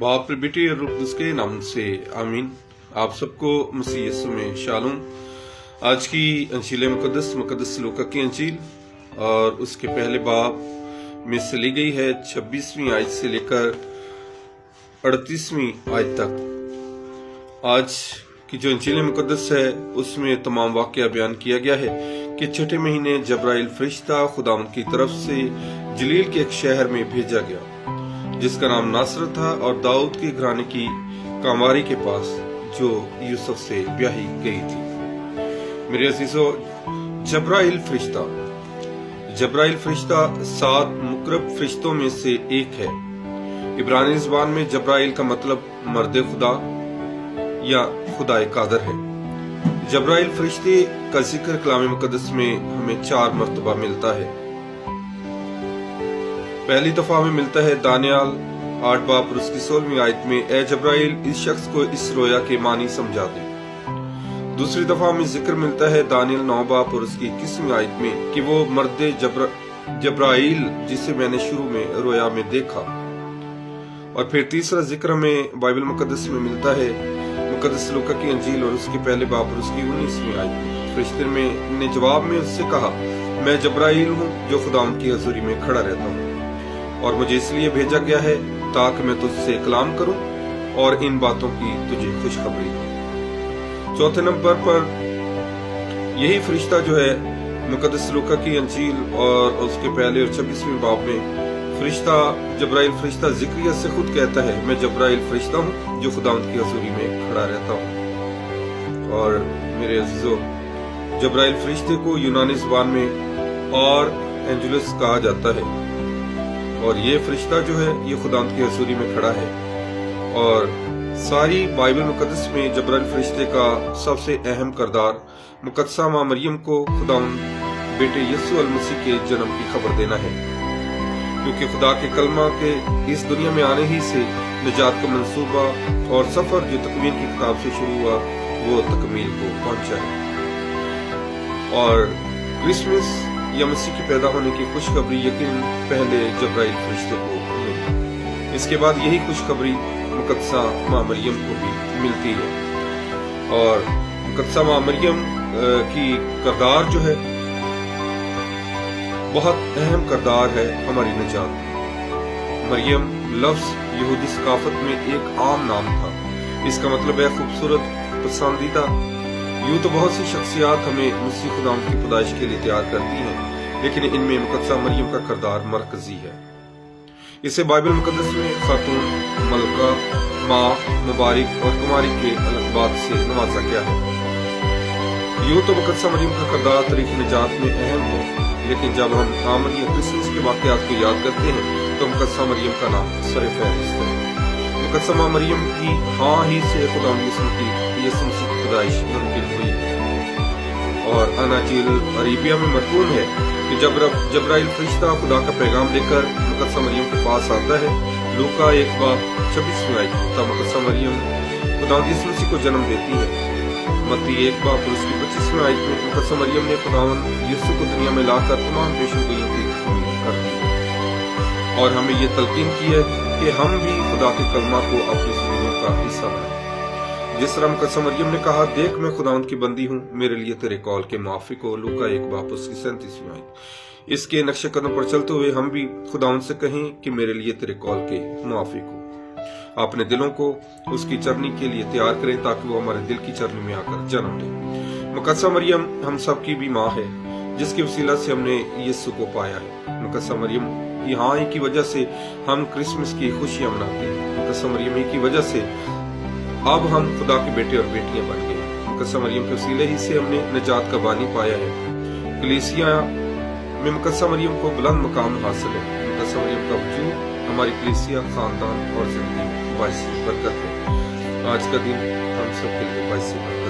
बाप बेटी और रूह कुद्दूस के नाम से आमीन। आप सबको मसीह यीशु में शालोम। आज की अंजील मुकद्दस लूका की अंजील और उसके पहले बाब में से ली गई है 26वीं आयत से लेकर 38वीं आयत तक। आज की जो अंजील मुकद्दस है उसमें तमाम वाकया बयान किया गया है कि छठे महीने जब्राइल फरिश्ता खुदावंद की तरफ से जलील के एक शहर में भेजा गया जिसका नाम नासरत था और दाऊद के घराने की कामारी के पास जो यूसुफ से ब्याही गई थी। मेरे अजीजों, जब्राइल फरिश्ता 7 मुकर्रब फरिश्तों में से एक है। इब्रानी ज़बान में जब्राइल का मतलब मर्द खुदा या खुदाए कादर है। जब्राइल फरिश्ते का जिक्र कलाम मुकद्दस में हमें 4 मर्तबा मिलता है। पहली दफा हमें मिलता है दानियाल 8 बाब और उसकी 16वीं आयत में, ए जब्राइल इस शख्स को इस रोया के मानी समझा दे। दूसरी दफा हमें जिक्र मिलता है दानियल 9 बाब और उसकी 21वीं आयत में कि वो मर्द जब्राइल जिसे मैंने शुरू में रोया में देखा। और फिर तीसरा जिक्र हमें बाइबल मुकद्दस में मिलता है मुकद्दस लूका की अंजील और उसके पहले बाब और उसकी 19वीं आयत में। फरिश्ते ने जवाब में उससे कहा, मैं जब्राइल हूँ जो खुदावंद की हजूरी में खड़ा रहता हूँ और मुझे इसलिए भेजा गया है ताकि मैं तुझसे कलाम करूं और इन बातों की तुझे खुशखबरी दूं। चौथे नंबर पर यही फरिश्ता जो है मुकद्दस लूका की अंजील और उसके पहले और 26वीं बाब में जब्राइल फरिश्ता जिक्रिया से खुद कहता है, मैं जब्राइल फरिश्ता हूँ जो खुदावंद की हजूरी में खड़ा रहता हूँ। और मेरे अजीजों, जब्राइल फरिश्ते को यूनानी ज़बान में और एंजुलस कहा जाता है और ये फरिश्ता जो है ये खुदावंद की हजूरी में खड़ा है। और सारी बाइबल मुकद्दस में जब्राइल फरिश्ते का सबसे अहम किरदार मुकद्दसा मां मरियम को खुदावंद बेटे यीशु अल मसीह के जन्म की खबर देना है, क्योंकि खुदा के कलमा के इस दुनिया में आने ही से निजात का मंसूबा और सफर जो तकमील की किताब से शुरू हुआ वो तकमील को पहुंचा है। और क्रिसमस या मसीह के पैदा होने की खुशखबरी यकीन पहले जब्राइल फरिश्ते को मिली। इसके बाद यही खुशखबरी मुकद्दसा मां मरियम को भी मिलती है। और मुकद्दसा मां मरियम की किरदार जो है बहुत अहम किरदार है हमारी निजात में। मरियम लफ्ज यहूदी सकाफत में एक आम नाम था। इसका मतलब है खूबसूरत, पसंदीदा। यूं तो बहुत सी शख्सियात हमें मसीह खुदावंद की पैदाइश के लिए तैयार करती हैं, लेकिन इनमें मुकद्दसा मरियम का किरदार मरकजी है। इसे बाइबल मुकद्दस में खातून, मलका, माँ, मुबारक और कुमारी के अलक़ाबात से नवाजा गया है। यूं तो मुकद्दसा मरियम का किरदार तारीख़ निजात में अहम है, लेकिन जब हम आमद या क्रिसमस के वाक़यात को याद करते हैं तो मुकद्दसा मरियम का नाम सर-ए-फ़हरिस्त है। मुकद्दसा मां मरियम की हाँ ही से खुदावंद यीशु मसीह की पैदाइश मुमकिन हुई है। और अनाजील अरेबिया में मरकूम है कि जब जब्राइल फरिश्ता खुदा का पैगाम लेकर मुकद्दसा मरियम के पास आता है। लूका 1 बाब 26वीं आयत तब मुकद्दसा मरियम खुदावंद यीशु मसीह को जन्म देती है। मत्ती 1 बाब और उसकी 25वीं आयत में मुकद्दसा मरियम ने खुदावंद यीशु को दुनिया में लाकर तमाम पेशेंगोइयों की तकमील कर दी और हमें ये तलकीन की है कि हम भी खुदा के कलमा को अपनी जिंदगी का हिस्सा बनाएं। जिस तरह मुकद्दसा मरियम ने कहा, देख मैं खुदावंद की बंदी हूँ, मेरे लिए तेरे कौल के मुआफिक हो। लूका 1 बाब उसकी 37वीं आयत। इसके नक्शे कदम पर चलते हुए हम भी खुदावंद से कहें कि मेरे लिए तेरे कौल के मुआफिक हो। अपने दिलों को उसकी चरनी के लिए तैयार करें ताकि वो हमारे दिल की चरनी में आकर जन्म ले। मुकद्दसा मरियम हम सब की भी माँ है जिसकी वसीला से हमने यीशु को पाया है। मुकद्दसा मरियम की हाँ ही की वजह से हम क्रिसमस की खुशियां मनाते हैं। मुकद्दसा मरियम ही की वजह से अब हम खुदा के बेटे और बेटियां बन गए। मुकद्दसा मरियम के वसीले ही से हमने निजात का बानी पाया है। कलीसिया में मुकद्दसा मरियम को बुलंद मकाम हासिल है। मुकद्दसा मरियम का वजूद हमारी कलीसिया, खानदान और जिंदगी बाइस बरकत है। आज का दिन हम सब के लिए बाइस बरकत